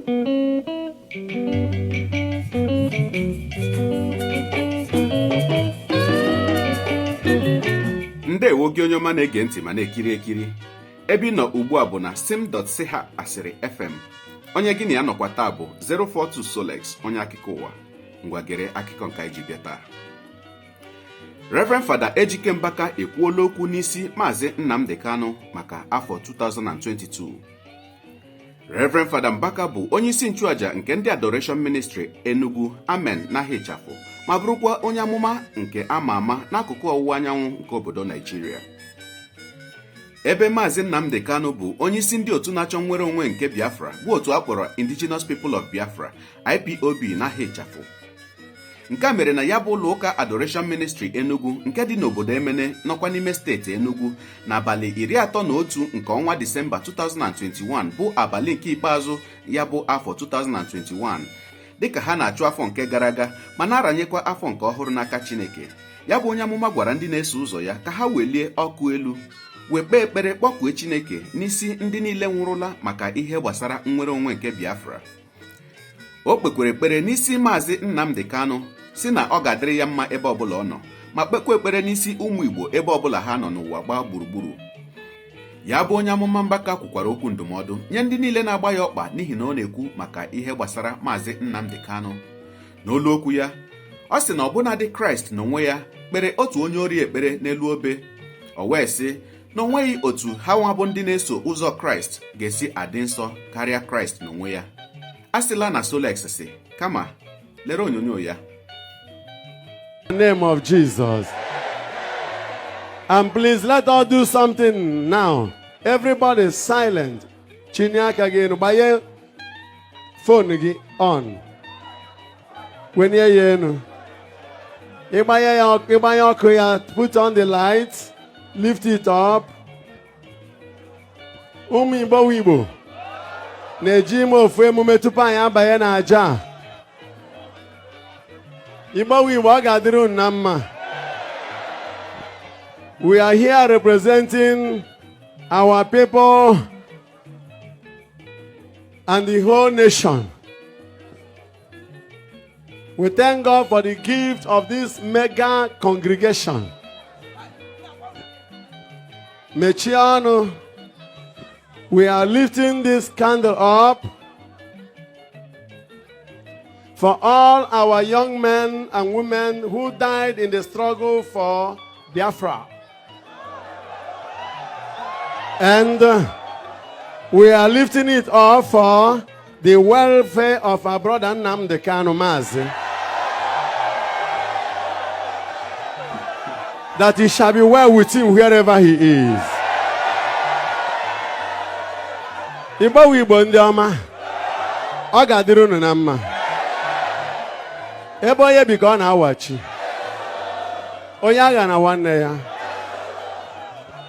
Ndewo gị onye ọma na-ege ntị ma na-ekiri ekiri. Ebe ị nọ ugbu a bụ na sim.siha asịrị FM. Onye gị na ya nọkwa taa bụ 042 Solex, onye akụkọ ụwa. Ngwa gere akụkọ nke anyị ji bịa taa. Rev Fr Ejike Mbaka ekwuola okwu n'isi Mazi Nnamdi Kanu maka afọ 2022. Rev Fr Mbaka bụ onye isi nchụaja nke ndị Adoration Ministry Enugu Amen na Hichafụ, ma bụrụkwa onye amụma nke ama ama n'akụkụ ọwụwa anyanwụ nke obodo Nigeria. Ebe Mazi Nnamdi Kanu bụ onye isi ndị otu na-achọ nnwere onwe nke Biafra, bụ otu akpọrọ Indigenous People of Biafra IPOB na Hichafụ. Nke a mere na ya bụ ụlọ ụka Adoration Ministry Enugu nke dị n'obodo Emene nọkwa n'ime steeti Enugu n'abalị 31 nke ọnwa Disemba 2021 bụ abalị nke ikpeazụ ya bụ afọ 2021, dịka ha na-achụ afọ nke gara aga ma na-aranyekwa afọ nke ọhụrụ n'aka Chineke. Ya bụ onye amụma gwara ndị na-eso ụzọ ya ka ha welie ọkụ elu wee kpee ekpere kpọkuo Chineke n'isi ndị niile nwụrụla maka ihe gbasara nnwere onwe nke Biafra. O kpekwere ekpere n'isi Mazi Nnamdi Kanu si na ọ ga-adịrị ya mma ebe ọbụla ọ nọ, ma kpekwa ekpere n'isi ụmụ Igbo ebe ọbụla ha nọ n'ụwa gbaa gburugburu. Ya bụ onye amụma Mbaka kwukwara okwu ndụmọdụ nye ndị niile na-agba ya ọkpa n'ihi na ọ na-ekwu maka ihe gbasara Mazi Nnamdi Kanu. N'olu okwu ya, ọ sị na ọbụnadị Kraịst n'onwe ya kpere otu onye ori ekpere n'elu obe. O wee sị na o nweghị otu ha nwa bụ ndị na-eso ụzọ Kraịst ga-esi adị nsọ karịa Kraịst n'onwe ya. A sịla na Solex sị, kama lere onyonyo ya. In the name of Jesus. And please let us do something now. Everybody silent. Chinyaka again. Buy phone again on. When you put on the lights, lift it up. Umimbo wibo. Nejimo fwe mumetupa ya baye na aja. We are here representing our people and the whole nation. We thank God for the gift of this mega congregation. Mechiano, we are lifting this candle up for all our young men and women who died in the struggle for Biafra. And we are lifting it up for the welfare of our brother Nnamdi Kanu Mazi, that he shall be well with him wherever he is. Igbo Igbo ndị ọma, ọ ga-adịrị unu na mma. Ebe onye bi ka ọ na-awachi, onye agha na nwanne ya.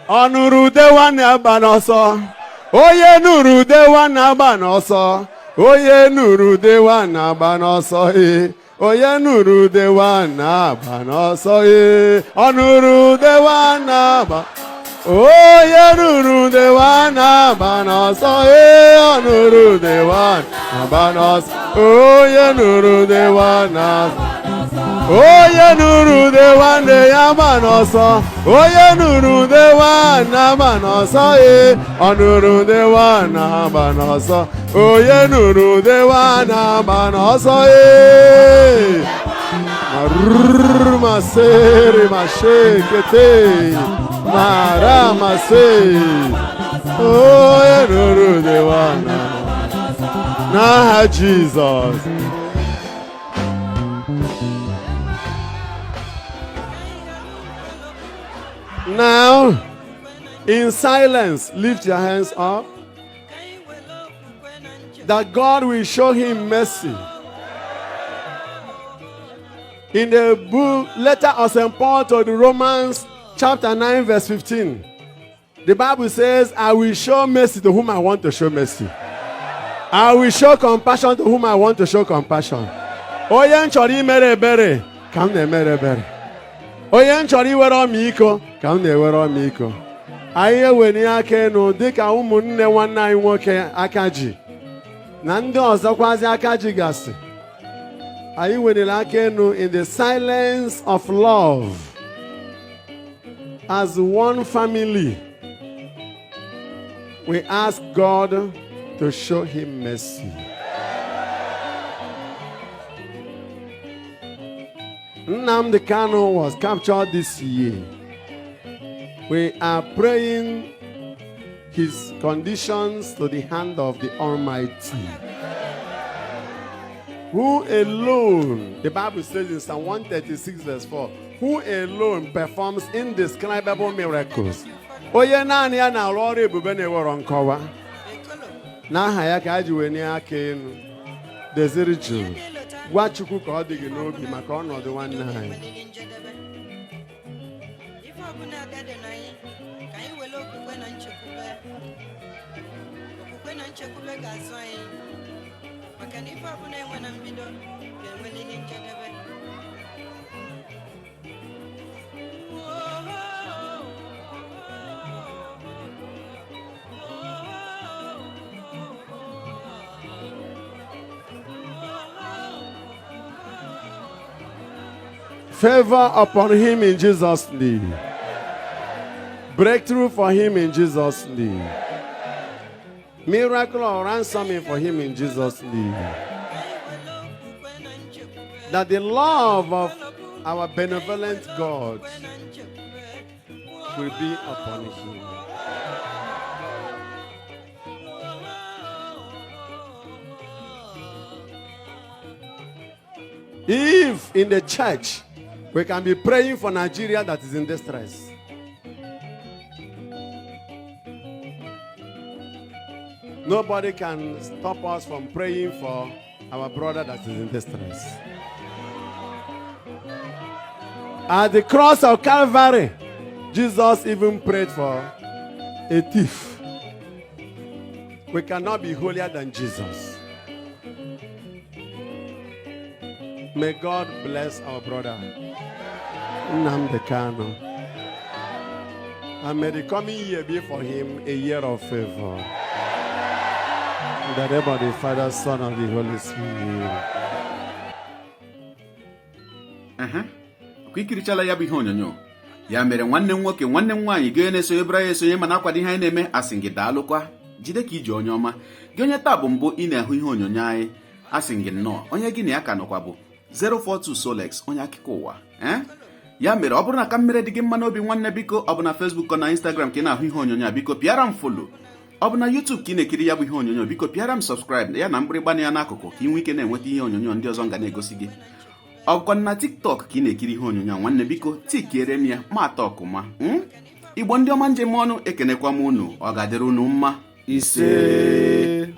Ọ nụrụ ude nwanne agba n'ọsọ, onye nụrụ ude nwanne agba n'ọsọ, onye nụrụ ude nwanne agba n'ọsọ, onye nụrụ ude nwanne agba n'ọsọ, ọ nụrụ ude nwanne agba, onye nụrụ ude nwanne agba n'ọsọ, ọ nụrụ ude nwanne agba n'ọsọ, onye nụrụ ude nwanne agba. Onye nụrụ ude nwanne ya gba n'ọsọ, onye nụrụ ude nwanne agba n'ọsọ, ọ nụrụ ude nwanne agba n'ọsọ, onye nụrụ ude nwanne agba n'ọsọ, masere mashekete mara mase, onye nụrụ ude nwanne n'aha Jizọs. Now, in silence, lift your hands up, that God will show him mercy. In the book, letter of St. Paul to the Romans, chapter 9, verse 15, the Bible says, I will show mercy to whom I want to show mercy. I will show compassion to whom I want to show compassion. Onye nchọrọ imere ebere ka m na-emere ebere. Onye nchọrọ iwere ọmịiko ka m na-ewere ọmịiko. Anyị ewere aka enu dịka ụmụnne nwanne anyị nwoke aka ji. na ndị ọzọkwazi aka jigasị anyị weliri aka enu in the silence of love as one family. We ask God to show him mercy. Nnamdi Kanu was captured this year. We are praying his conditions to the hand of the Almighty, who alone, the Bible says in Psalm 136 verse 4, who alone performs indescribable miracles. Onye naanị ya na-arụ ọrụ ebube na-ewere nkọwa. N'aha ya ka ji wee nye aka elu. Deziri jụụ. Gwa Chukwu ka ọ dị gị n'obi maka ọnọdụ nwanne anyị. Favor upon him in Jesus' name. Breakthrough for him in Jesus' name. Miracle or ransoming for him in Jesus' name. That the love of our benevolent God will be upon him. If in the church we can be praying for Nigeria that is in distress, nobody can stop us from praying for our brother that is in distress. At the cross of Calvary, Jesus even prayed for a thief. We cannot be holier than Jesus. May God bless our brother Nnamdi Kanu. And may the coming year be for him a year of favor. In the name of the Father, Son, and the Holy Spirit. Kwikirichala ya bụ ihe onyonyo. Ya mere nwanne m nwoke nwanne m nwaanyị gị na-esonye bra ya esonye mana akwado ihe anyị na-eme asị gị daalụkwa. Jide ka iji onye ọma. Gị onye taa bụ mbụ ị na-ahụ ihe onyonyo anyị. Asị gị nnọọ. Onye gị na ya ka nọkwa bụ 042 Solex onye akụkọ ụwa. Ya mere ọ bụrụ na ka mmere dị gị mma n'obi nwanne biko ọ bụ na Facebook na Instagram ka ị na-ahụ ihe onyonyo a biko pịara m follow. Ọ bụ na YouTube ka ị na-ekiri ya bụ ihe onyonyo biko pịara m subscribe ya na mgbịrịgba ya n'akụkụ ka ị nwee ike na-enweta ihe onyonyo ndị ọzọ nga na-egosi gị. Ọ bụkwa na TikTok ka ị na-ekiri ihe onyonyo nwanne biko tikiere m ya ma atọ ọkụma. Igbo ndị ọma njem ọnụ ekenekwa m unu ọ ga-adịrị unu mma ise.